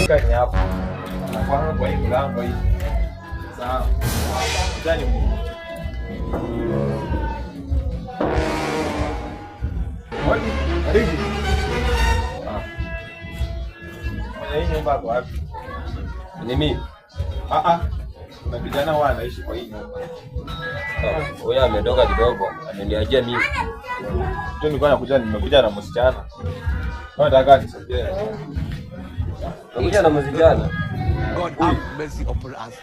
Hakika ni hapo. Nafahamu kwa hii mlango hii. Sawa. Ndani mimi. Wapi? Karibu. Hii nyumba kwa wapi? Ni mimi. Kuna vijana wanaishi kwa hii nyumba. Huyo ametoka kidogo, ameniachia mimi. Ndio nilikuwa nimekuja na msichana. Nataka nisaidie. Nimekuja na msichana. God have mercy upon us.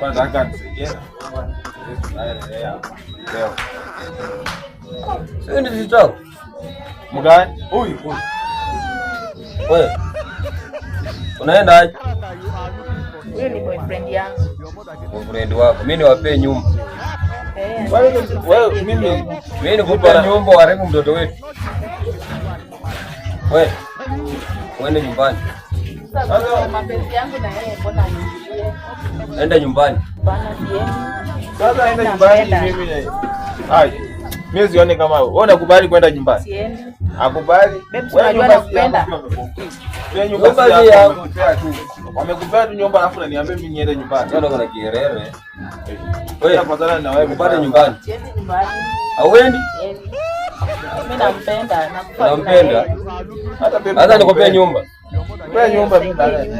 Nataka nisaidie. Leo. Sio ndio zitao? Mgani? Huyu. Wewe. Unaenda aje? Huyo ni boyfriend yangu. Boyfriend wako. Mimi niwape nyumba. Wewe mimi nikupe nyumba waremu mtoto wetu. Wewe. Uende nyumbani. Sasa mapenzi yangu na yeye mbona niingie? Enda nyumbani. Bana siendi. Sasa enda nyumbani mimi. Mimi sione kama wewe unakubali kwenda nyumbani. Siendi. Akubali. Wewe unajua nakupenda. Wewe nyumba yako tu. Wamekupea tu nyumba alafu unaniambia mimi niende nyumbani. Sasa kuna kierere. Wewe afadhali na wewe upate nyumbani. Siendi nyumbani. Hauendi? Mimi nampenda, nampenda. Hata nikupea nyumba. Kwa nyumba mimi ndani.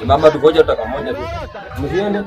Mama tukoje tutaka moja tu. Msiende.